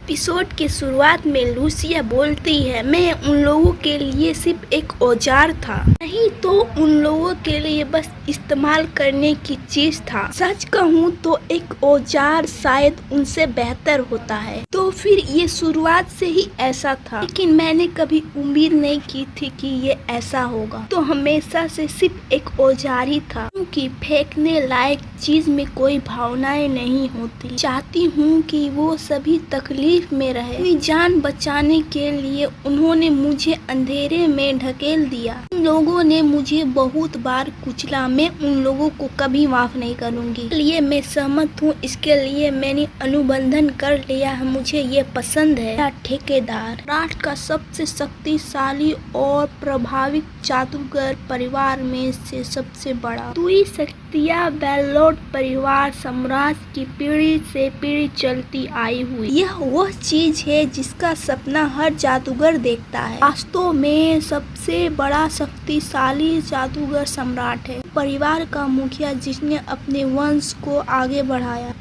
Episode के शुरुआत में लूसिया बोलती है, मैं उन लोगों के लिए सिर्फ एक औजार था, नहीं तो उन लोगों के लिए बस इस्तेमाल करने की चीज था। सच कहूँ तो एक औजार शायद उनसे बेहतर होता है। तो फिर ये शुरुआत से ही ऐसा था, लेकिन मैंने कभी उम्मीद नहीं की थी कि ये ऐसा होगा। तो हमेशा से सिर्फ एक औजार ही था, क्योंकि फेंकने लायक चीज में कोई भावनाएं नहीं होती। चाहती हूँ कि वो सभी तकलीफ में रहे। अपनी जान बचाने के लिए उन्होंने मुझे अंधेरे में ढकेल दिया। उन लोगों ने मुझे बहुत बार कुचला, मैं उन लोगों को कभी माफ नहीं करूँगी। इसलिए मैं सहमत हूँ, इसके लिए मैंने अनुबंधन कर लिया है, मुझे ये पसंद है। या ठेकेदार रात का सबसे शक्तिशाली और प्रभावित जादूगर परिवार में से सबसे बड़ा। दुई शक्तियाँ बेलोट परिवार साम्राज्य की पीढ़ी से पीढ़ी चलती आई हुई। यह वह चीज है जिसका सपना हर जादूगर देखता है। वास्तव में सबसे बड़ा शक्तिशाली जादूगर सम्राट है, परिवार का मुखिया जिसने अपने वंश को आगे बढ़ाया,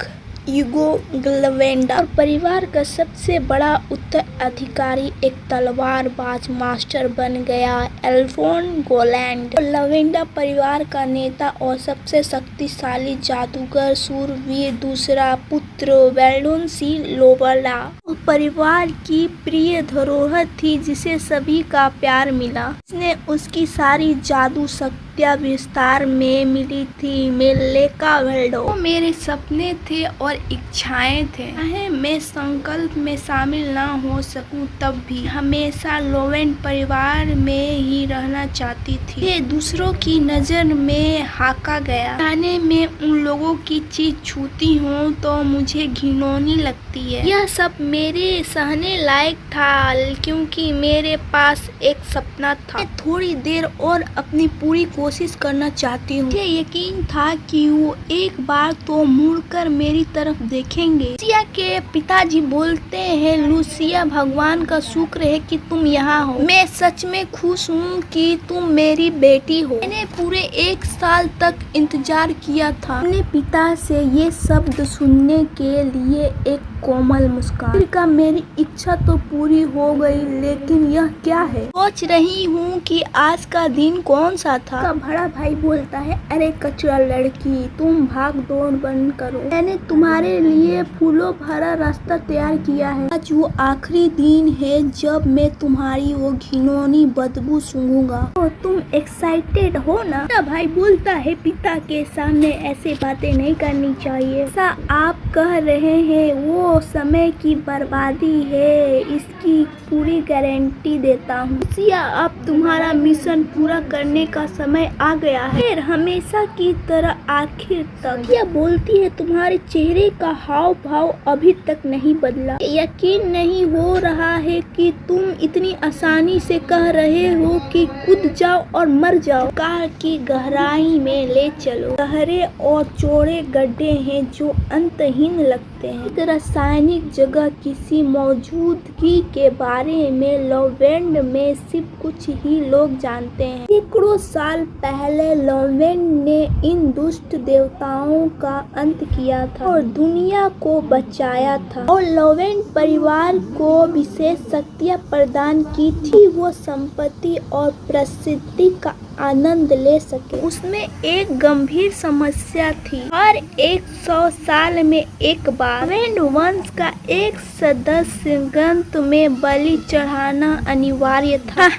यूगो ग्लवेंडा। और परिवार का सबसे बड़ा उत्तराधिकारी एक तलवारबाज मास्टर बन गया, एल्फोन गोलैंड। और लवेंडा परिवार का नेता और सबसे शक्तिशाली जादूगर सूरवीर दूसरा पुत्र वेल्डोन सी लोबला। परिवार की प्रिय धरोहर थी जिसे सभी का प्यार मिला। इसने उसकी सारी जादू शक्तियाँ विस्तार में मिली थी। मेलेका वेल्डो वो मेरे सपने थे और इच्छाएं थे। चाहे मैं संकल्प में शामिल ना हो सकूं, तब भी हमेशा लोवेन परिवार में ही रहना चाहती थी। ये दूसरों की नजर में हाका गया। जाने में उन लोगों की चीज छूती हूँ तो मुझे घिनौनी लगती है। यह सब मेरे सहने लायक था, क्योंकि मेरे पास एक सपना था। मैं थोड़ी देर और अपनी पूरी कोशिश करना चाहती हूँ। मुझे यकीन था कि वो एक बार तो मुड़कर मेरी तरफ देखेंगे। लूसिया के पिताजी बोलते हैं, लूसिया भगवान का शुक्र है कि तुम यहाँ हो। मैं सच में खुश हूँ कि तुम मेरी बेटी हो। मैंने पूरे 1 साल तक इंतजार किया था अपने पिता से ये शब्द सुनने के लिए। एक कोमल मुस्कान का मेरी इच्छा तो पूरी हो गई, लेकिन यह क्या है? सोच रही हूँ कि आज का दिन कौन सा था। का बड़ा भाई बोलता है, अरे कचरा लड़की, तुम भाग दौड़ बंद करो। मैंने तुम्हारे लिए फूलों भरा रास्ता तैयार किया है। आज वो आखिरी दिन है जब मैं तुम्हारी वो घिनौनी बदबू सूंघूंगा। तो तुम एक्साइटेड हो ना? मेरा भाई बोलता है, पिता के सामने ऐसे बातें नहीं करनी चाहिए। ऐसा आप कह रहे हैं, वो समय की बर्बादी है, इसकी पूरी गारंटी देता हूँ। लूसिया, अब तुम्हारा मिशन पूरा करने का समय आ गया है, फिर हमेशा की तरह आखिर तक। यह बोलती है, तुम्हारे चेहरे का हाव भाव अभी तक नहीं बदला। यकीन नहीं हो रहा है कि तुम इतनी आसानी से कह रहे हो कि कूद जाओ और मर जाओ। कार की गहराई में ले चलो। गहरे और चौड़े गड्ढे हैं जो अंतहीन लगते हैं। एक रासायनिक जगह किसी मौजूदगी के बारे में लोवेंड में सिर्फ कुछ ही लोग जानते हैं। सैकड़ों साल पहले लोवेंड ने इन दुष्ट देवताओं का अंत किया था और दुनिया को बचाया था। और लोवेंड परिवार को विशेष शक्तियाँ प्रदान की थी, वो संपत्ति और प्रसिद्धि का आनंद ले सके। उसमें एक गंभीर समस्या थी, हर 100 साल में एक बार लोवेंड वंश का एक सदस्य ग्रंथ में बलि चढ़ाना अनिवार्य था।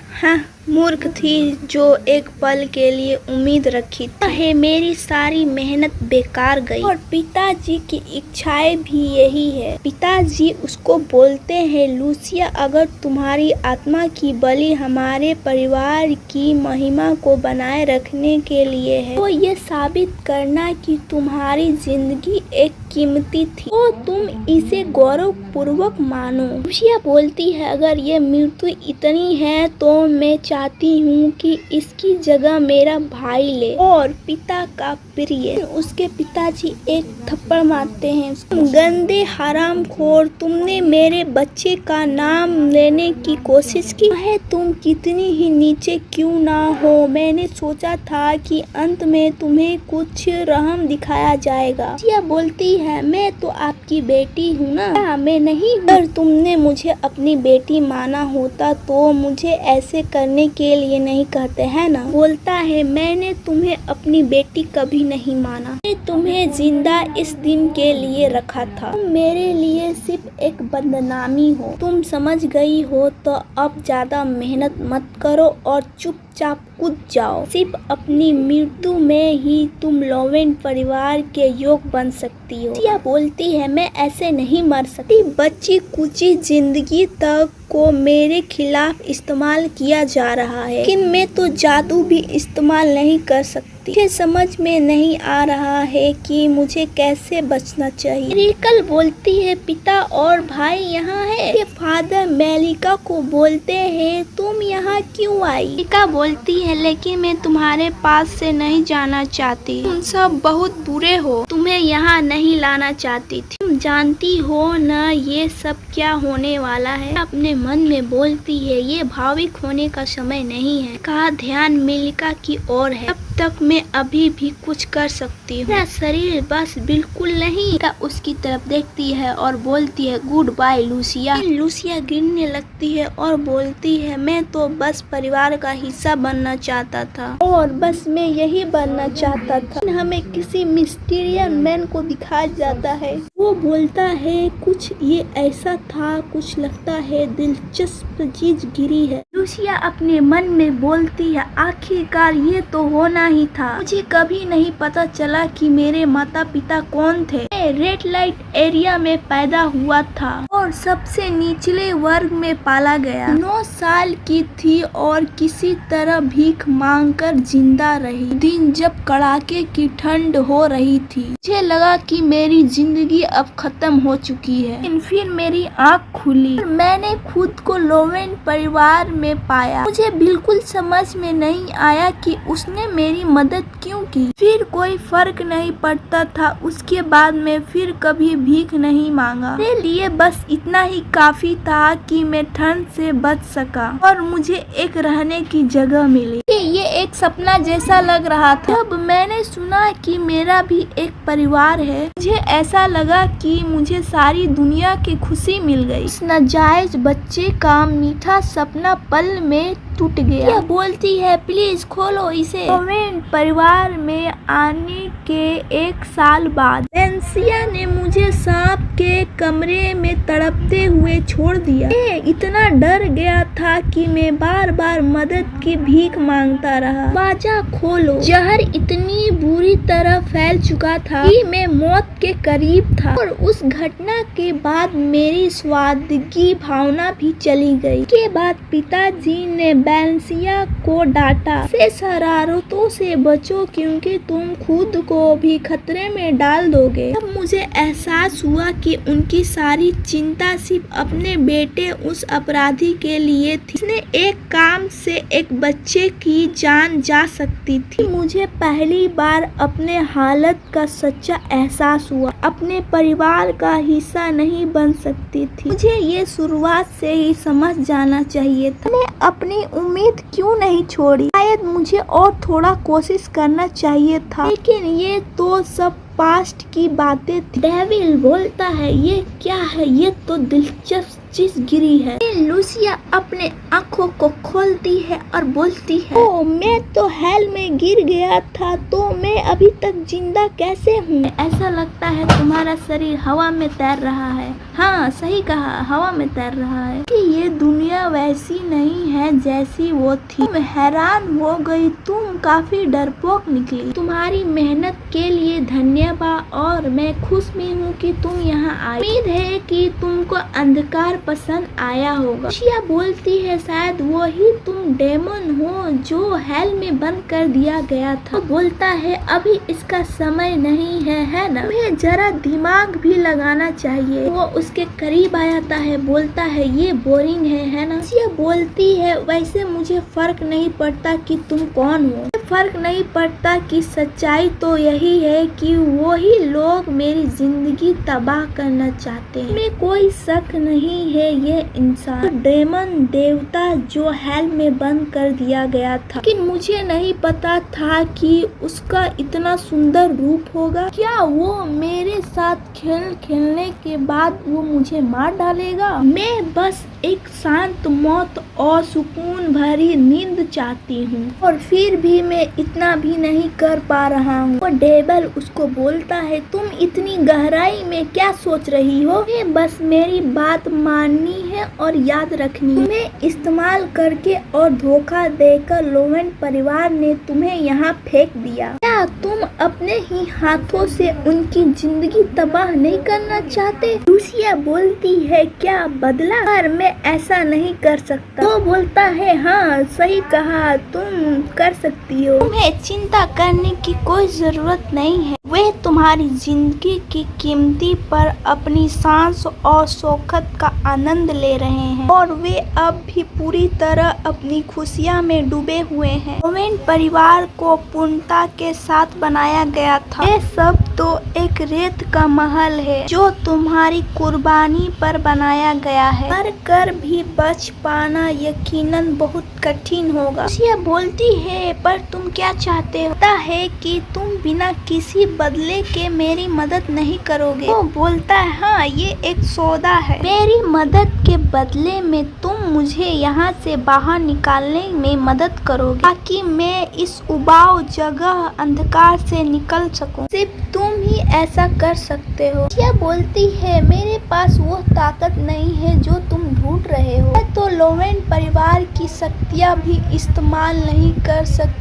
मूर्ख थी जो एक पल के लिए उम्मीद रखी थी। मेरी सारी मेहनत बेकार गई और पिताजी की इच्छाएं भी यही है। पिताजी उसको बोलते हैं, लूसिया, अगर तुम्हारी आत्मा की बलि हमारे परिवार की महिमा को बनाए रखने के लिए है, तो ये साबित करना कि तुम्हारी जिंदगी एक कीमती थी, तो तुम इसे गौरव पूर्वक मानो। लूसिया बोलती है, अगर ये मृत्यु इतनी है तो मैं चाहती हूँ कि इसकी जगह मेरा भाई ले। और पिता का प्रिय। उसके पिताजी एक थप्पड़ मारते हैं। गंदे हरामखोर, तुमने मेरे बच्चे का नाम लेने की कोशिश की है, तुम कितनी ही नीचे क्यों ना हो। मैंने सोचा था कि अंत में तुम्हें कुछ रहम दिखाया जाएगा। लूसिया बोलती है, मैं तो आप आपकी बेटी हूँ ना। क्या मैं नहीं हूँ? अगर तुमने मुझे अपनी बेटी माना होता तो मुझे ऐसे करने के लिए नहीं कहते है ना। बोलता है मैंने तुम्हें अपनी बेटी कभी नहीं माना, मैं तुम्हें जिंदा इस दिन के लिए रखा था। तुम मेरे लिए सिर्फ एक बदनामी हो। तुम समझ गई हो तो अब ज्यादा मेहनत मत करो और चुपचाप कूद जाओ। सिर्फ अपनी मृत्यु में ही तुम लोवेन परिवार के योग बन सकती हो। सिया बोलती है मैं ऐसे नहीं मर सकती। बच्ची कुची जिंदगी तक को मेरे खिलाफ इस्तेमाल किया जा रहा है, लेकिन मैं तो जादू भी इस्तेमाल नहीं कर सकती। मुझे समझ में नहीं आ रहा है कि मुझे कैसे बचना चाहिए। रिकल बोलती है पिता और भाई यहाँ है। फादर मेलिका को बोलते हैं तुम यहाँ क्यों आई? मेलिका बोलती है लेकिन मैं तुम्हारे पास से नहीं जाना चाहती। तुम सब बहुत बुरे हो, तुम्हें यहाँ नहीं लाना चाहती थी। तुम जानती हो न ये सब क्या होने वाला है। अपने मन में बोलती है ये भावुक होने का समय नहीं है। कहा ध्यान मेलिका की ओर है। अब तक मैं अभी भी कुछ कर सकती हूँ। मेरा शरीर बस बिल्कुल नहीं। उसकी तरफ देखती है और बोलती है गुड बाय लूसिया। लूसिया गिरने लगती है और बोलती है मैं तो बस परिवार का हिस्सा बनना चाहता था और बस मैं यही बनना चाहता था। हमें किसी मिस्टीरियस मैन को दिखाया जाता है। वो बोलता है कुछ ये ऐसा था, कुछ लगता है दिलचस्प चीज गिरी है। लूसिया अपने मन में बोलती है आखिरकार ये तो होना ही था। मुझे कभी नहीं पता चला कि मेरे माता पिता कौन थे। मैं रेड लाइट एरिया में पैदा हुआ था और सबसे निचले वर्ग में पाला गया। 9 साल की थी और किसी तरह भीख मांगकर जिंदा रही। दिन जब कड़ाके की ठंड हो रही थी मुझे लगा कि मेरी जिंदगी अब खत्म हो चुकी है। लेकिन फिर मेरी आँख खुली और मैंने खुद को लोवेन परिवार में पाया। मुझे बिल्कुल समझ में नहीं आया कि उसने मेरी मदद क्यों की। फिर कोई फर्क नहीं पड़ता था। उसके बाद में फिर कभी भीख नहीं मांगा। मेरे लिए बस इतना ही काफी था कि मैं ठंड से बच सका और मुझे एक रहने की जगह मिली। ये एक सपना जैसा लग रहा था। जब मैंने सुना कि मेरा भी एक परिवार है मुझे ऐसा लगा कि मुझे सारी दुनिया की खुशी मिल गई। इस नाजायज बच्चे का मीठा सपना पल में टूट गया। यह बोलती है प्लीज खोलो इसे। लोवेन परिवार में आने के 1 साल बाद वेलेंसिया ने मुझे सांप के कमरे में तड़पते हुए छोड़ दिया। मैं इतना डर गया था कि मैं बार बार मदद की भीख मांगता रहा। दरवाजा खोलो। जहर इतनी बुरी तरह फैल चुका था कि मैं मौत के करीब था और उस घटना के बाद मेरी स्वादगी भावना भी चली गई। के बाद पिताजी ने वेलेंसिया को डांटा से शरारतों से बचो क्योंकि तुम खुद को भी खतरे में डाल दोगे। तब मुझे एहसास हुआ कि उनकी सारी चिंता सिर्फ अपने बेटे उस अपराधी के लिए थी। इसने एक काम से एक बच्चे की जान जा सकती थी। मुझे पहली बार अपने हालत का सच्चा एहसास हुआ। अपने परिवार का हिस्सा नहीं बन सकती थी। मुझे ये शुरुआत से ही समझ जाना चाहिए था। मैं अपनी उम्मीद क्यों नहीं छोड़ी? शायद मुझे और थोड़ा कोशिश करना चाहिए था, लेकिन ये तो सब पास्ट की बातें थी। डेविल बोलता है ये क्या है? ये तो दिलचस्प चीज गिरी है। लूसिया अपने आँखों को खोलती है और बोलती है ओ मैं तो हेल में गिर गया था तो मैं अभी तक जिंदा कैसे हूँ? ऐसा लगता है तुम्हारा शरीर हवा में तैर रहा है। हाँ सही कहा, हवा में तैर रहा है। कि ये दुनिया वैसी नहीं है जैसी वो थी। तुम हैरान हो गई। तुम काफी डरपोक निकली। तुम्हारी मेहनत के लिए धन्यवाद और मैं खुश भी हूँ कि तुम यहाँ आई। उम्मीद है कि तुमको अंधकार पसंद आया होगा। लूसिया बोलती है शायद वो ही तुम डेमन हो जो हेल में बंद कर दिया गया था। बोलता है अभी इसका समय नहीं है ना? तुम्हें जरा दिमाग भी लगाना चाहिए। वो उसके करीब आ जाता है। बोलता है ये बोरिंग है ना? लूसिया बोलती है वैसे मुझे फर्क नहीं पड़ता कि तुम कौन हो। फर्क नहीं पड़ता कि सच्चाई तो यही है कि वही लोग मेरी जिंदगी तबाह करना चाहते हैं। में कोई शक नहीं है ये इंसान डेमन देवता जो हेल में बंद कर दिया गया था, लेकिन मुझे नहीं पता था कि उसका इतना सुंदर रूप होगा। क्या वो मेरे साथ खेल खेलने के बाद वो मुझे मार डालेगा? मैं बस एक शांत मौत और सुकून भरी नींद चाहती हूँ, और फिर भी मैं इतना भी नहीं कर पा रहा हूँ। वो डेविल उसको बोलता है, तुम इतनी गहराई में क्या सोच रही हो? बस मेरी बात माननी है और याद रखनी है। तुम्हें इस्तेमाल करके और धोखा देकर लोवेन परिवार ने तुम्हें यहाँ फेंक दिया। क्या तुम अपने ही हाथों से उनकी जिंदगी तबाह नहीं करना चाहते? लूसिया बोलती है, क्या बदला? पर मैं ऐसा नहीं कर सकता। वो बोलता है, हाँ सही कहा, तुम कर सकती हो। तुम्हें चिंता करने की कोई जरूरत नहीं है। वे तुम्हारी जिंदगी की कीमती पर अपनी सांस और शौकत का आनंद ले रहे हैं, और वे अब भी पूरी तरह अपनी खुशियां में डूबे हुए हैं। लोवेन परिवार को पूर्णता के साथ बनाया गया था। ये सब तो एक रेत का महल है जो तुम्हारी कुर्बानी पर बनाया गया है। मर कर भी बच पाना यकीनन बहुत कठिन होगा। लूसिया बोलती है, पर तुम क्या चाहते हो? पता है कि तुम बिना किसी बदले के मेरी मदद नहीं करोगे। वो बोलता है, हाँ ये एक सौदा है। मेरी मदद के बदले में तुम मुझे यहाँ से बाहर निकालने में मदद करोगे, ताकि मैं इस उबाऊ जगह अंधकार से निकल सकूं। सिर्फ तुम ही ऐसा कर सकते हो। क्या बोलती है, मेरे पास वो ताकत नहीं है जो तुम ढूंढ रहे हो। मैं तो लोवेन परिवार की शक्तियाँ भी इस्तेमाल नहीं कर सकती।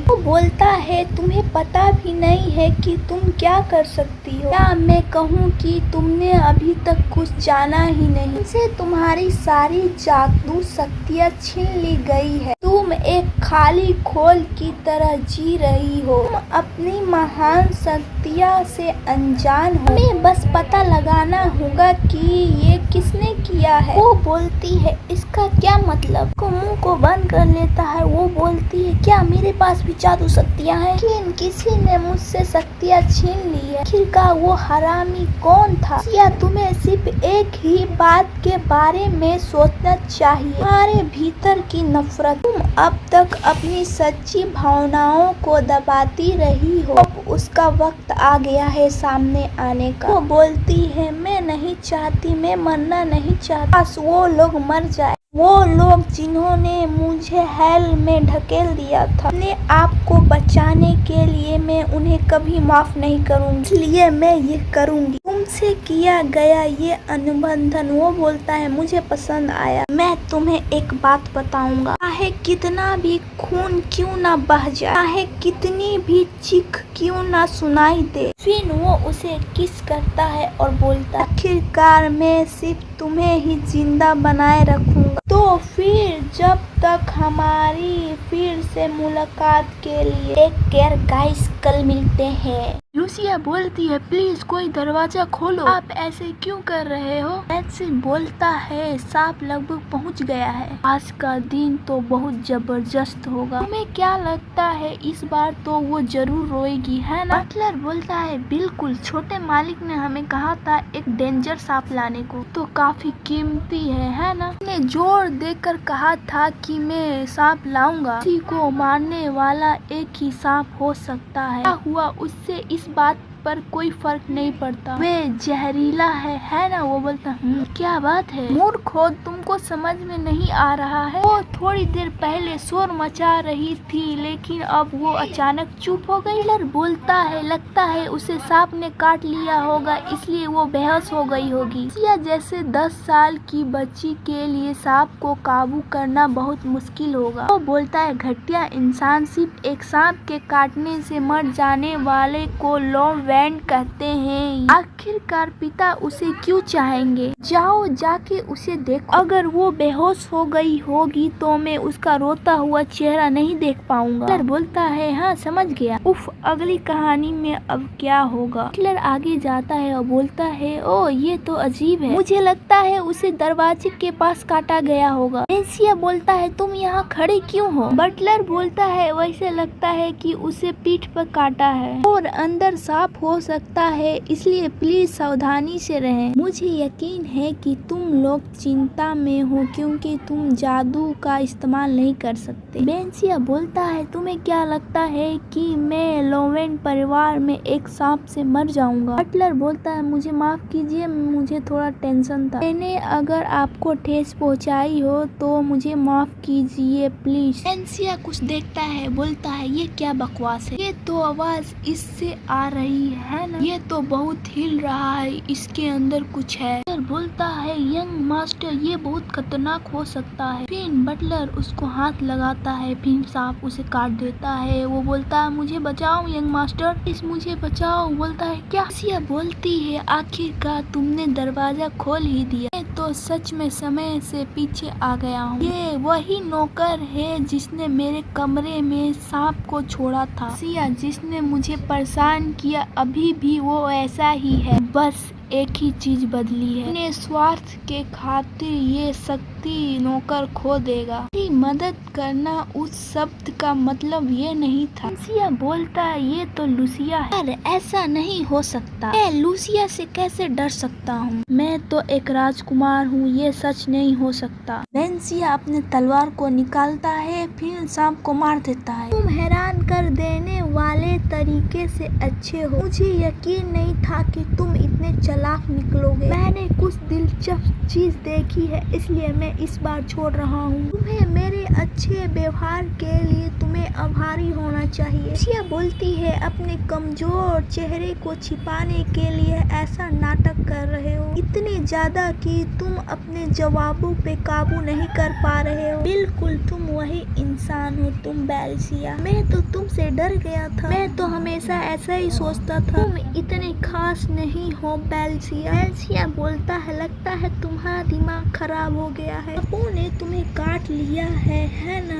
वो बोलता है, तुम्हें पता भी नहीं है कि तुम क्या कर सकती हो। क्या मैं कहूँ कि तुमने अभी तक कुछ जाना ही नहीं। तुमसे तुम्हारी सारी जादू शक्तियाँ छीन ली गई है। तुम एक खाली खोल की तरह जी रही हो। तुम अपनी महान शक्तियाँ से अनजान हो। हमें बस पता लगाना होगा कि ये किसने किया है। वो बोलती है, इसका क्या मतलब? को मुंह को बंद कर लेता है। वो बोलती है, क्या मेरे पास भी जादू शक्तियाँ हैं? लेकिन किसी ने मुझसे शक्तियाँ छीन ली है। आखिरकार वो हरामी कौन था? या तुम्हें सिर्फ एक ही बात के बारे में सोचना चाहिए, तुम्हारे भीतर की नफरत। तुम अब तक अपनी सच्ची भावनाओं को दबाती रही हो। अब उसका वक्त आ गया है सामने आने का। वो बोलती है, मैं नहीं चाहती, मैं मरना नहीं चाहती। बस वो लोग मर जाए। वो लोग जिन्होंने मुझे हेल में ढकेल दिया था, अपने आप को बचाने के लिए मैं उन्हें कभी माफ नहीं करूंगी। इसलिए मैं ये करूंगी। तुमसे किया गया ये अनुबंधन, वो बोलता है, मुझे पसंद आया। मैं तुम्हें एक बात बताऊंगा, चाहे कितना भी खून क्यों ना बह जाए, चाहे कितनी भी चीख क्यों ना सुनाई दे। फिर वो उसे किस करता है और बोलता है, आखिरकार मैं सिर्फ तुम्हें ही जिंदा बनाए रखूंगा। तो फिर जब तक हमारी फिर से मुलाकात के लिए टेक केयर गाइस, कल मिलते हैं। लूसिया बोलती है, प्लीज कोई दरवाजा खोलो, आप ऐसे क्यों कर रहे हो? ऐसे बोलता है, सांप लगभग पहुंच गया है। आज का दिन तो बहुत जबरदस्त होगा। तुम्हें क्या लगता है इस बार तो वो जरूर रोएगी, है ना? बटलर बोलता है, बिल्कुल, छोटे मालिक ने हमें कहा था एक डेंजर सांप लाने को, तो काफी कीमती है ना? उसने जोर देकर कहा था कि मैं सांप लाऊंगा। किसी को मारने वाला एक ही सांप हो सकता है। क्या हुआ उससे इस बात पर कोई फर्क नहीं पड़ता। वे जहरीला है ना? वो बोलता, क्या बात है मूर्ख हो, तुमको समझ में नहीं आ रहा है? वो थोड़ी देर पहले शोर मचा रही थी, लेकिन अब वो अचानक चुप हो गई। किलर बोलता है, लगता है उसे सांप ने काट लिया होगा, इसलिए वो बेहोश हो गई होगी। या जैसे 10 साल की बच्ची के लिए सांप को काबू करना बहुत मुश्किल होगा। वो बोलता है, घटिया इंसान, सिर्फ एक सांप के काटने से मर जाने वाले को लोवेन कहते हैं। आखिरकार पिता उसे क्यों चाहेंगे? जाओ जाके उसे देखो। अगर वो बेहोश हो गई होगी तो मैं उसका रोता हुआ चेहरा नहीं देख पाऊंगा। बटलर बोलता है हाँ समझ गया। उफ, अगली कहानी में अब क्या होगा। बटलर आगे जाता है और बोलता है ओ ये तो अजीब है, मुझे लगता है उसे दरवाजे के पास काटा गया होगा। वेंसिया बोलता है तुम यहाँ खड़े क्यों हो। बटलर बोलता है वैसे लगता है कि उसे पीठ पर काटा है और अंदर सांप हो सकता है, इसलिए प्लीज सावधानी से रहें। मुझे यकीन है कि तुम लोग चिंता में हो क्योंकि तुम जादू का इस्तेमाल नहीं कर सकते। वेंसिया बोलता है तुम्हें क्या लगता है कि मैं लोवेन परिवार में एक सांप से मर जाऊंगा। बटलर बोलता है मुझे माफ कीजिए, मुझे थोड़ा टेंशन था, मैंने अगर आपको ठेस पहुंचाई हो तो मुझे माफ कीजिए प्लीज। वेंसिया कुछ देखता है, बोलता है ये क्या बकवास है, ये तो आवाज इससे आ रही है ना, ये तो बहुत हिल रहा है, इसके अंदर कुछ है। बटलर बोलता है यंग मास्टर ये बहुत खतरनाक हो सकता है। फिर बटलर उसको हाथ लगाता है, फिर सांप उसे काट देता है। वो बोलता है मुझे बचाओ यंग मास्टर, प्लीज मुझे बचाओ। बोलता है क्या। वेंसिया बोलती है आखिरकार तुमने दरवाजा खोल ही दिया, मैं तो सच में समय से पीछे आ गया हूँ। ये वही नौकर है जिसने मेरे कमरे में सांप को छोड़ा था। वेंसिया जिसने मुझे परेशान किया अभी भी वो ऐसा ही है, बस एक ही चीज बदली है, अपने स्वार्थ के खातिर ये शक्ति नौकर खो देगा। मेरी मदद करना उस शब्द का मतलब ये नहीं था। वेंसिया बोलता है ये तो लूसिया है, पर ऐसा नहीं हो सकता, मैं लूसिया से कैसे डर सकता हूँ, मैं तो एक राजकुमार हूँ, ये सच नहीं हो सकता। वेंसिया अपने तलवार को निकालता है, फिर सांप को मार देता है। तुम हैरान कर देने वाले तरीके से अच्छे हो, मुझे यकीन नहीं था कि तुम इतने चालाक निकलोगे। मैंने कुछ दिलचस्प चीज देखी है, इसलिए मैं इस बार छोड़ रहा हूँ। तुम्हें मेरे अच्छे व्यवहार के लिए तुम्हें आभारी होना चाहिए। वेंसिया बोलती है अपने कमजोर चेहरे को छिपाने के लिए ऐसा नाटक कर रहे हो, इतने ज्यादा कि तुम अपने जवाबों पे काबू नहीं कर पा रहे हो। बिल्कुल तुम वही इंसान हो तुम वेंसिया, मैं तो तुमसे डर गया था, मैं तो हमेशा ऐसा ही सोचता था, तुम इतने खास नहीं हो वेंसिया। वेंसिया बोलता है लगता है तुम्हारा दिमाग खराब हो गया है, सांपों ने तुम्हें काट लिया है ना,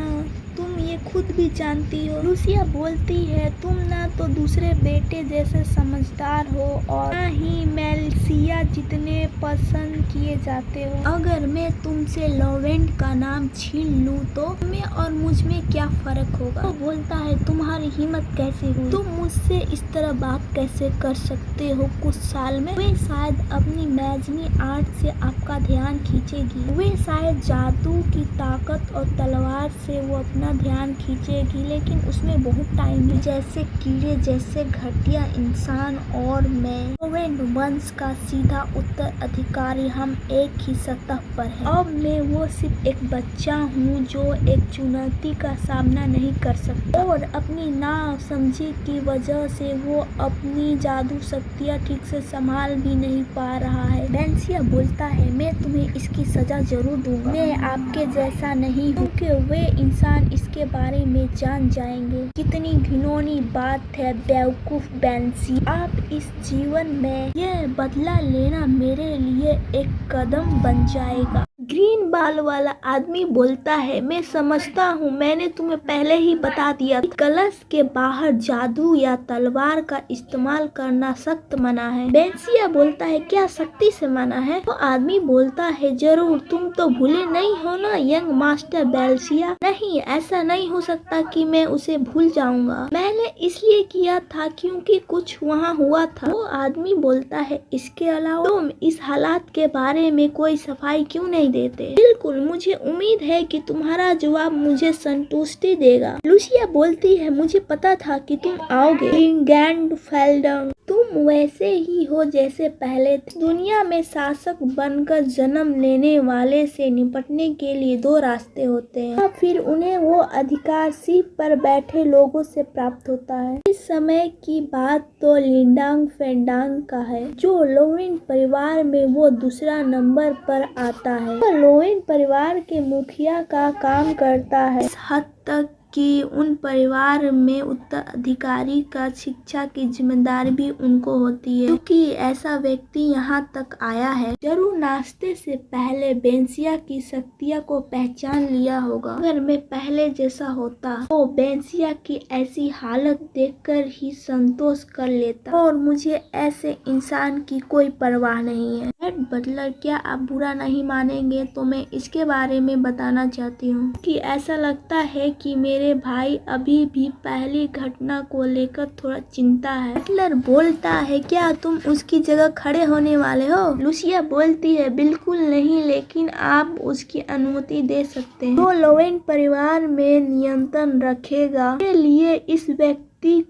तुम ये खुद भी जानती हो। लूसिया बोलती है तुम ना तो दूसरे बेटे जैसे समझदार हो और ना ही वेंसिया जितने पसंद किए जाते हो। अगर मैं तुमसे लोवेन का नाम छीन लूं तो तुम्हें और मुझ में क्या फर्क होगा। वो बोलता है तुम्हारी हिम्मत कैसे हुई, तुम मुझसे इस तरह बात कैसे कर सकते हो। कुछ साल में वे शायद अपनी मैजनी आर्ट से आपका ध्यान खींचेगी, वे शायद जादू की ताकत और तलवार से वो अपना ध्यान खींचेगी, लेकिन उसमें बहुत टाइम है। जैसे कीड़े जैसे घटिया इंसान और मैं लोवेन वंश का सीधा उत्तराधिकारी, हम एक ही सतह पर हैं। अब मैं वो सिर्फ एक बच्चा हूँ जो एक चुनौती का सामना नहीं कर सकता और अपनी नासमझी की वजह से वो अपनी जादू शक्तियाँ ठीक से संभाल भी नहीं पा रहा है। वेंसिया बोलता है मैं तुम्हें इसकी सजा जरूर दूंगा, मैं आपके जैसा नहीं हूँ कि वे इंसान इसके बारे में जान जाएंगे। कितनी घिनौनी बात है बेवकूफ वेंसिया, आप इस जीवन में यह बदला लेना मेरे लिए एक कदम बन जाएगा। ग्रीन बाल वाला आदमी बोलता है मैं समझता हूँ, मैंने तुम्हें पहले ही बता दिया, कलश के बाहर जादू या तलवार का इस्तेमाल करना सख्त मना है। वेंसिया बोलता है क्या सख्ती से मना है। तो आदमी बोलता है जरूर, तुम तो भूले नहीं हो ना यंग मास्टर वेंसिया। नहीं, ऐसा नहीं हो सकता कि मैं उसे भूल जाऊंगा, मैंने इसलिए किया था क्योंकि कुछ वहाँ हुआ था। वो आदमी बोलता है इसके अलावा तुम इस हालात के बारे में कोई सफाई क्यों नहीं देते। बिल्कुल, मुझे उम्मीद है कि तुम्हारा जवाब मुझे संतुष्टि देगा। लूसिया बोलती है मुझे पता था कि तुम आओगे ग्रैंडफेल्डर, तुम वैसे ही हो जैसे पहले थे। दुनिया में शासक बनकर जन्म लेने वाले से निपटने के लिए दो रास्ते होते हैं, फिर उन्हें वो अधिकार सीट पर बैठे लोगों से प्राप्त होता है। इस समय की बात तो लिंडांग फेंडांग का है, जो लोवेन परिवार में वो दूसरा नंबर पर आता है। लोवेन परिवार के मुखिया का काम करता है, इस हद तक कि उन परिवार में उत्तराधिकारी का शिक्षा की जिम्मेदारी भी उनको होती है, क्योंकि ऐसा व्यक्ति यहाँ तक आया है। जरूर नाश्ते से पहले बेंसिया की शक्तियों को पहचान लिया होगा। अगर मैं पहले जैसा होता तो बेंसिया की ऐसी हालत देखकर ही संतोष कर लेता, और मुझे ऐसे इंसान की कोई परवाह नहीं है। हेड बटलर, क्या आप बुरा नहीं मानेंगे तो मैं इसके बारे में बताना चाहती हूँ कि ऐसा लगता है कि मेरे भाई अभी भी पहली घटना को लेकर थोड़ा चिंता है। बटलर बोलता है, क्या तुम उसकी जगह खड़े होने वाले हो? लूसिया बोलती है, बिल्कुल नहीं, लेकिन आप उसकी अनुमति दे सकते हैं। तो लोवेन परिवार में नियंत्रण रखेगा के लिए इस व्यक्ति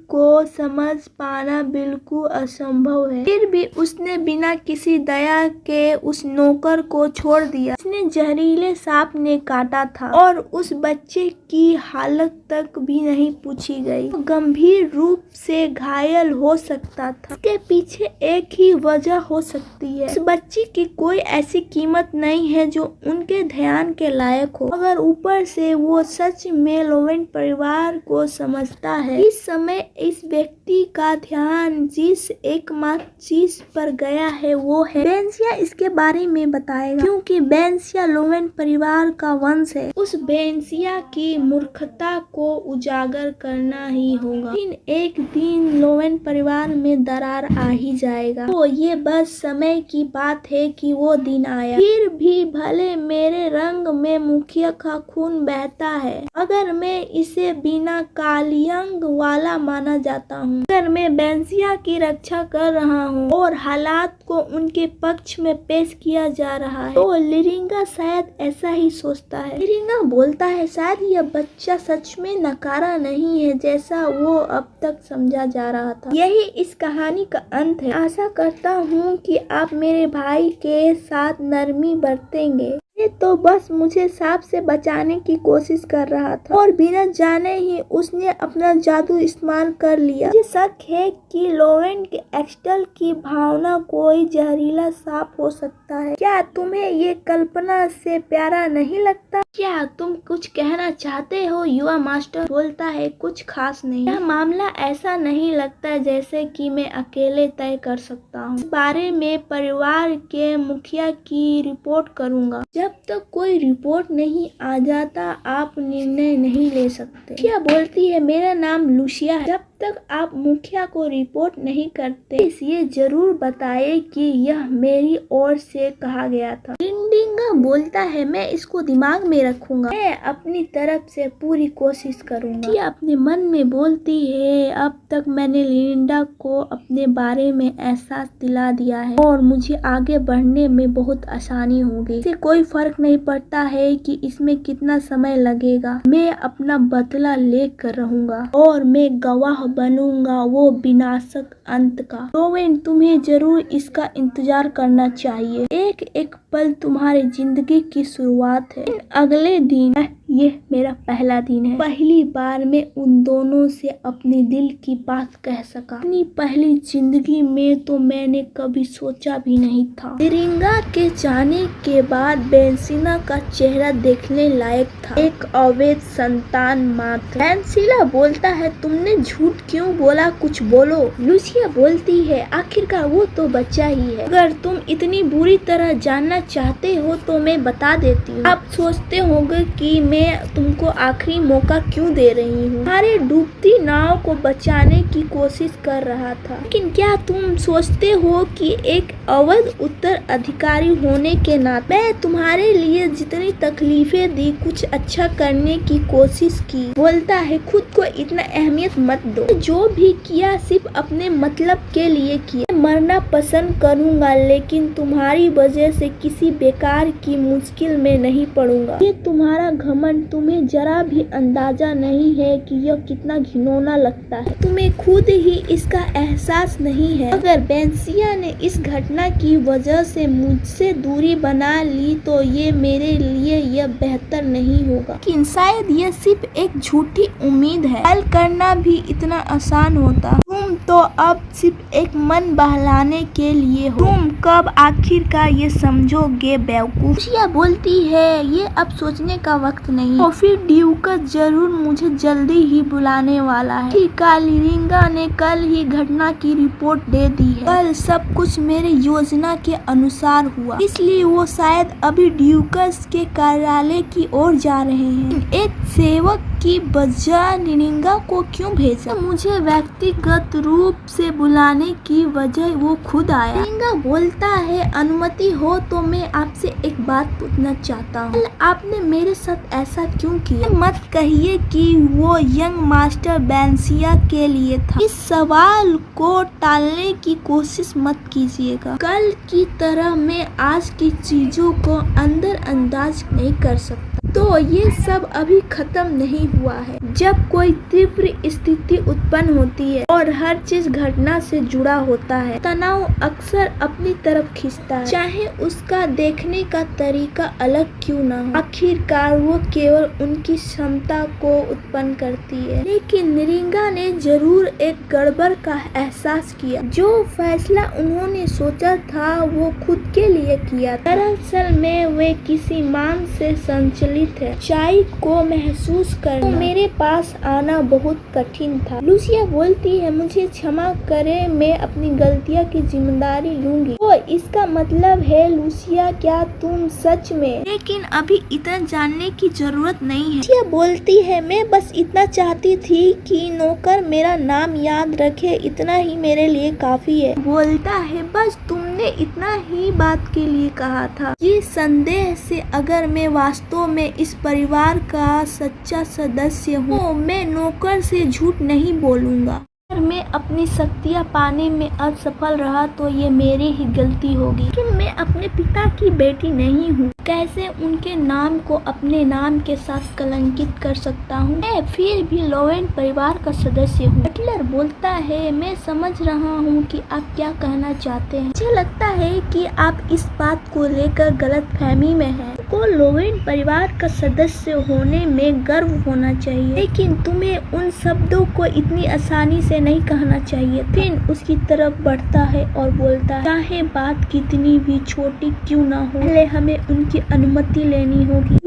को समझ पाना बिल्कुल असंभव है। फिर भी उसने बिना किसी दया के उस नौकर को छोड़ दिया। उसने जहरीले सांप ने काटा था और उस बच्चे की हालत तक भी नहीं पूछी गई। वो गंभीर रूप से घायल हो सकता था। इसके पीछे एक ही वजह हो सकती है, इस बच्चे की कोई ऐसी कीमत नहीं है जो उनके ध्यान के लायक हो। अगर ऊपर से वो सच में लोवेन परिवार को समझता है। इस समय इस व्यक्ति का ध्यान जिस एकमात्र चीज पर गया है वो है बेंसिया। इसके बारे में बताएगा, क्योंकि बेंसिया लोवेन परिवार का वंश है। उस बेंसिया की मूर्खता को उजागर करना ही होगा। लेकिन एक दिन लोवेन परिवार में दरार आ ही जाएगा। तो ये बस समय की बात है कि वो दिन आया। फिर भी भले मेरे रंग में मुखिया का खून बहता है, अगर मैं इसे बिना कालियंग वाला माना जाता हूँ, अगर मैं बेंसिया की रक्षा कर रहा हूँ और हालात को उनके पक्ष में पेश किया जा रहा है, तो लिरिंगा शायद ऐसा ही सोचता है। लिरिंगा बोलता है, शायद यह बच्चा सच में नकारा नहीं है जैसा वो अब तक समझा जा रहा था। यही इस कहानी का अंत है। आशा करता हूँ कि आप मेरे भाई के साथ नरमी बरतेंगे। ये तो बस मुझे सांप से बचाने की कोशिश कर रहा था और बिना जाने ही उसने अपना जादू इस्तेमाल कर लिया। मुझे शक है कि लोवेन के एक्सटल की भावना कोई जहरीला सांप हो सकता है। क्या तुम्हें ये कल्पना से प्यारा नहीं लगता? क्या तुम कुछ कहना चाहते हो? युवा मास्टर बोलता है, कुछ खास नहीं। यह मामला ऐसा नहीं लगता जैसे कि मैं अकेले तय कर सकता हूँ। इस बारे में परिवार के मुखिया की रिपोर्ट करूँगा। जब तक कोई रिपोर्ट नहीं आ जाता आप निर्णय नहीं ले सकते। मुखिया बोलती है, मेरा नाम लूसिया है। जब तक आप मुखिया को रिपोर्ट नहीं करते ये जरूर बताए कि यह मेरी ओर से कहा गया था। लिंडिंगा बोलता है, मैं इसको दिमाग में रखूंगा, मैं अपनी तरफ से पूरी कोशिश करूंगा। ये अपने मन में बोलती है, अब तक मैंने लिंडा को अपने बारे में एहसास दिला दिया है और मुझे आगे बढ़ने में बहुत आसानी होगी। इसे कोई फर्क नहीं पड़ता है कि इसमें कितना समय लगेगा। मैं अपना बदला लेकर रहूंगा और मैं गवाह बनूंगा वो विनाशक अंत का। लोवेन, तुम्हें जरूर इसका इंतजार करना चाहिए। एक एक पल तुम्हारी जिंदगी की शुरुआत है। अगले दिन ये मेरा पहला दिन है। पहली बार मैं उन दोनों से अपने दिल की बात कह सका। अपनी पहली जिंदगी में तो मैंने कभी सोचा भी नहीं था। लिरिंगा के जाने के बाद बेंसिना का चेहरा देखने लायक था, एक अवैध संतान मात्र। बेंसिला बोलता है, तुमने झूठ क्यों बोला? कुछ बोलो। लूसिया बोलती है, आखिरकार वो तो बच्चा ही है। अगर तुम इतनी बुरी तरह जानना चाहते हो तो मैं बता देती हूँ। आप सोचते होंगे कि मैं तुमको आखिरी मौका क्यों दे रही हूँ। हमारे डूबती नाव को बचाने की कोशिश कर रहा था, लेकिन क्या तुम सोचते हो कि एक अवध उत्तराधिकारी होने के नाते मैं तुम्हारे लिए जितनी तकलीफें दी, कुछ अच्छा करने की कोशिश की। बोलता है, खुद को इतना अहमियत मत दो। जो भी किया सिर्फ अपने मतलब के लिए किया। मरना पसंद करूंगा, लेकिन तुम्हारी वजह से किसी बेकार की मुश्किल में नहीं पड़ूंगा। ये तुम्हारा घमंड, तुम्हें जरा भी अंदाजा नहीं है कि यह कितना घिनौना लगता है। तुम्हें खुद ही इसका एहसास नहीं है। अगर बेंसिया ने इस घटना की वजह से मुझसे दूरी बना ली तो ये मेरे लिए यह बेहतर नहीं होगा। लेकिन शायद यह सिर्फ एक झूठी उम्मीद है। हल करना भी इतना आसान होता। तुम तुम तो अब सिर्फ एक मन बहलाने के लिए हो। तुम कब आखिरकार ये समझोगे बेवकूफ। लूसिया बोलती है ये अब सोचने का वक्त नहीं। तो फिर ड्यूकस जरूर मुझे जल्दी ही बुलाने वाला है। लिरिंगा ने कल ही घटना की रिपोर्ट दे दी है। कल सब कुछ मेरे योजना के अनुसार हुआ, इसलिए वो शायद अभी ड्यूकस के कार्यालय की ओर जा रहे हैं। एक सेवक की बजाय लिरिंगा को क्यों भेजा? मुझे व्यक्तिगत रूप से बुलाने की वजह वो खुद आया। लिरिंगा बोलता है अनुमति हो तो मैं आपसे एक बात पूछना चाहता हूँ। आपने मेरे साथ ऐसा क्यों किया? मत कहिए कि वो यंग मास्टर बैनसिया के लिए था। इस सवाल को टालने की कोशिश मत कीजिएगा। कल की तरह मैं आज की चीजों को अंदर अंदाज नहीं कर सकता। तो ये सब अभी खत्म नहीं हुआ है। जब कोई तीव्र स्थिति उत्पन्न होती है और हर चीज घटना से जुड़ा होता है, तनाव अक्सर अपनी तरफ खींचता है, चाहे उसका देखने का तरीका अलग क्यों ना हो। आखिरकार वो केवल उनकी क्षमता को उत्पन्न करती है। लेकिन लिरिंगा ने जरूर एक गड़बड़ का एहसास किया। जो फैसला उन्होंने सोचा था वो खुद के लिए किया। दरअसल में वे किसी मांग से संचलित है। चाय को महसूस करना, तो मेरे पास आना बहुत कठिन था। लूसिया बोलती है मुझे क्षमा करे, मैं अपनी गलतियां की जिम्मेदारी लूंगी। तो इसका मतलब है लूसिया क्या तुम सच में? लेकिन अभी इतना जानने की जरूरत नहीं है। लूसिया बोलती है मैं बस इतना चाहती थी कि नौकर मेरा नाम याद रखे, इतना ही मेरे लिए काफी है। बोलता है बस तुमने इतना ही बात के लिए कहा था। ये संदेह से अगर मैं वास्तव में इस परिवार का सच्चा सदस्य हूँ तो मैं नौकर से झूठ नहीं बोलूँगा। अगर मैं अपनी शक्तियाँ पाने में असफल रहा तो ये मेरी ही गलती होगी। लेकिन मैं अपने पिता की बेटी नहीं हूँ, कैसे उनके नाम को अपने नाम के साथ कलंकित कर सकता हूँ? मैं फिर भी लोवेन परिवार का सदस्य हूँ। बटलर बोलता है मैं समझ रहा हूँ कि आप क्या कहना चाहते हैं। मुझे लगता है कि आप इस बात को लेकर गलतफहमी में हैं। को लोवेन परिवार का सदस्य होने में गर्व होना चाहिए, लेकिन तुम्हें उन शब्दों को इतनी आसानी से नहीं कहना चाहिए। फिर उसकी तरफ बढ़ता है और बोलता है चाहे बात कितनी भी छोटी क्यों ना हो, पहले हमें उनकी अनुमति लेनी होगी।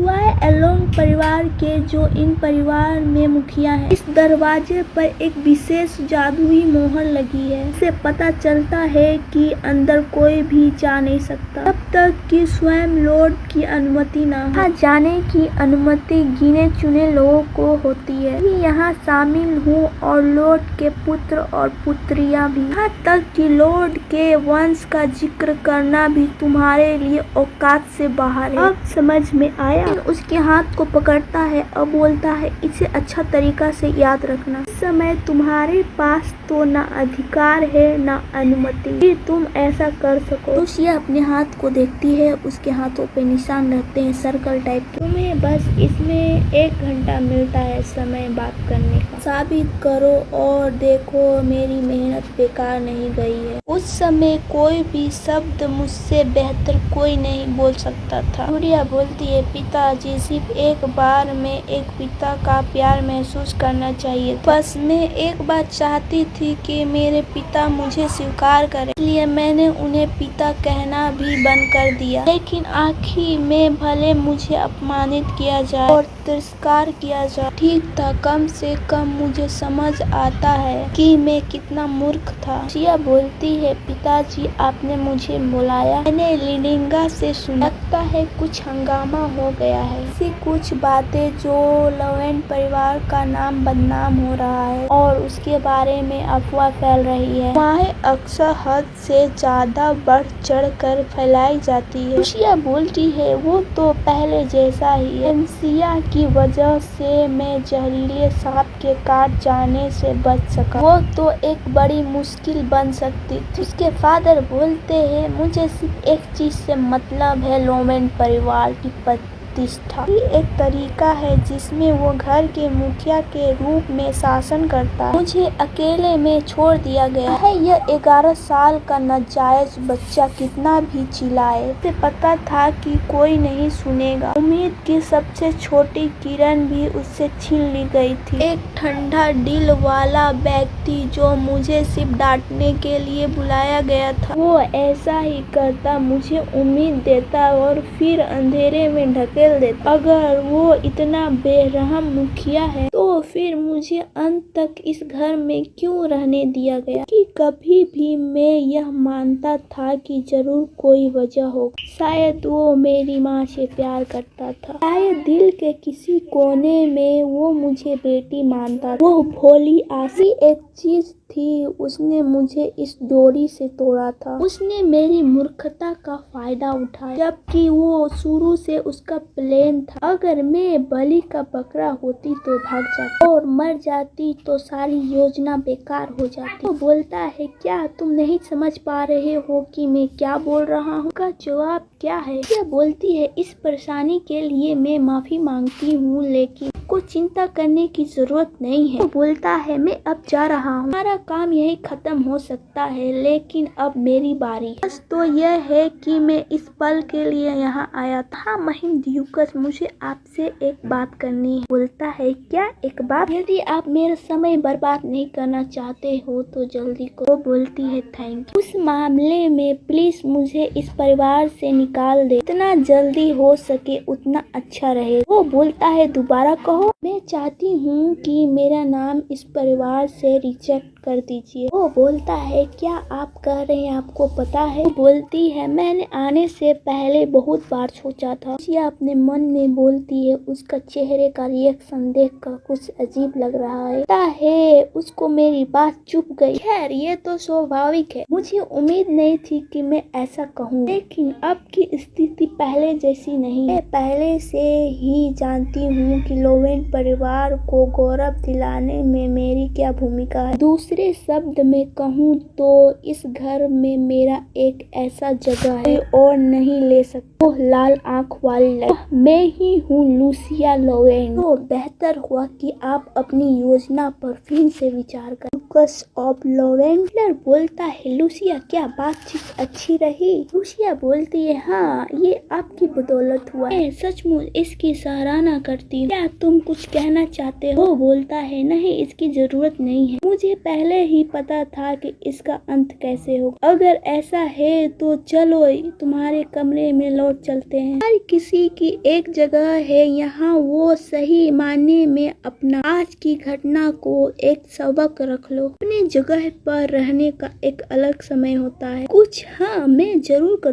एलोंग परिवार के जो इन परिवार में मुखिया है, इस दरवाजे पर एक विशेष जादुई मोहर लगी है। इससे पता चलता है कि अंदर कोई भी जा नहीं सकता तब तक कि स्वयं लॉर्ड की अनुमति ना हो। जाने की अनुमति गिने चुने लोगों को होती है। मैं यहाँ शामिल हूँ और लॉर्ड के पुत्र और पुत्रियाँ भी। यहाँ तक कि लॉर्ड के वंश का जिक्र करना भी तुम्हारे लिए औकात से बाहर है। अब समझ में आया? उसके हाथ को पकड़ता है और बोलता है इसे अच्छा तरीका से याद रखना। इस समय तुम्हारे पास तो ना अधिकार है ना अनुमति कि तुम ऐसा कर सको। लूसिया अपने हाथ को देखती है, उसके हाथों पे निशान रहते हैं सर्कल टाइप के। तुम्हें बस इसमें 1 घंटा मिलता है समय बात करने का। साबित करो और देखो मेरी मेहनत बेकार नहीं गई है। उस समय कोई भी शब्द मुझसे बेहतर कोई नहीं बोल सकता था। लूसिया बोलती है पिताजी सिर्फ एक बार में एक पिता का प्यार महसूस करना चाहिए। बस मैं एक बात चाहती थी कि मेरे पिता मुझे स्वीकार करें, इसलिए मैंने उन्हें पिता कहना भी बंद कर दिया। लेकिन आखिर में भले मुझे अपमानित किया जाए और तिरस्कार किया जाए, ठीक था। कम से कम मुझे समझ आता है कि मैं कितना मूर्ख था। लूसिया बोलती है पिताजी आपने मुझे बुलाया? मैंने लिरिंगा से सुना, लगता है कुछ हंगामा हो गया है। ऐसी कुछ बातें जो लोवेन परिवार का नाम बदनाम हो रहा है और उसके बारे में अफवाह फैल रही है। वह अक्सर हद से ज्यादा बढ़ चढ़ कर फैलाई जाती है। लूसिया बोलती है वो तो पहले जैसा ही है। बैनसिया की वजह से मैं जहरीले सांप के काट जाने से बच सका, वो तो एक बड़ी मुश्किल बन सकती थी। उसके फादर बोलते हैं मुझे सिर्फ एक चीज से मतलब है लोवेन परिवार की प्रतिष्ठा ही एक तरीका है जिसमें वो घर के मुखिया के रूप में शासन करता है। मुझे अकेले में छोड़ दिया गया है। यह 11 साल का नाजायज बच्चा कितना भी चिल्लाए, उसे पता था कि कोई नहीं सुनेगा। उम्मीद की सबसे छोटी किरण भी उससे छीन ली गई थी। एक ठंडा दिल वाला व्यक्ति जो मुझे सिर्फ डांटने के लिए बुलाया गया था, वो ऐसा ही करता, मुझे उम्मीद देता और फिर अंधेरे में ढकेल देता। अगर वो इतना बेरहम मुखिया है तो फिर मुझे अंत तक इस घर में क्यों रहने दिया गया? कि कभी भी मैं यह मानता था कि जरूर कोई वजह होगी। शायद वो मेरी माँ से प्यार करता था, शायद दिल के किसी कोने में वो मुझे बेटी मानता था। वो भोली आसी एक चीज थी, उसने मुझे इस डोरी से तोड़ा था। उसने मेरी मूर्खता का फायदा उठाया, जबकि वो शुरू से उसका प्लान था। अगर मैं बलि का बकरा होती तो भाग जाती और मर जाती तो सारी योजना बेकार हो जाती। वो बोलता है, क्या तुम नहीं समझ पा रहे हो कि मैं क्या बोल रहा हूँ? का जवाब क्या है? यह बोलती है, इस परेशानी के लिए मैं माफी मांगती हूँ, लेकिन को चिंता करने की जरूरत नहीं है। वो बोलता है, मैं अब जा रहा हूँ, हमारा काम यही खत्म हो सकता है, लेकिन अब मेरी बारी है। बस तो यह है कि मैं इस पल के लिए यहाँ आया था। महिंद्यूकस, मुझे आपसे एक बात करनी है। बोलता है, क्या एक बात? यदि आप मेरा समय बर्बाद नहीं करना चाहते हो तो जल्दी करो। वो बोलती है, थैंक यू। उस मामले में प्लीज मुझे इस परिवार से निकाल दे, जितना जल्दी हो सके उतना अच्छा रहे। वो बोलता है, दोबारा कहो। मैं चाहती हूँ कि मेरा नाम इस परिवार से रिजेक्ट कर दीजिए। वो बोलता है, क्या आप कह रहे हैं, आपको पता है? वो बोलती है, मैंने आने से पहले बहुत बार सोचा था। लूसिया अपने मन में बोलती है, उसका चेहरे का रिएक्शन देखकर कुछ अजीब लग रहा है। पता है उसको मेरी बात चुप गई। खैर ये तो स्वाभाविक है, मुझे उम्मीद नहीं थी कि मैं ऐसा कहूँ, लेकिन अब की स्थिति पहले जैसी नहीं। मैं पहले से ही जानती हूँ कि लोवेन परिवार को गौरव दिलाने में मेरी क्या भूमिका है। दूसरे शब्द में कहूँ तो इस घर में मेरा एक ऐसा जगह है और नहीं ले सकता। वो लाल आंख वाली लड़की, मैं ही हूँ लूसिया लोवेन। तो बेहतर हुआ कि आप अपनी योजना पर फिर से विचार करें। लूकस ऑफ लोवेंडलर बोलता है, लूसिया क्या बातचीत अच्छी रही? लूसिया बोलती है, हाँ ये आपकी बदौलत हुआ। मैं सचमुच इसकी सराहना करती हूँ। क्या तुम कुछ कहना चाहते हो? वो बोलता है, नहीं इसकी जरूरत नहीं है, मुझे पहले ही पता था कि इसका अंत कैसे होगा। अगर ऐसा है तो चलो तुम्हारे कमरे में लौट चलते हैं। हर किसी की एक जगह है यहाँ, वो सही मायने में अपना आज की घटना को एक सबक रख लो। अपने जगह पर रहने का एक अलग समय होता है कुछ। हाँ मैं जरूर करूँ।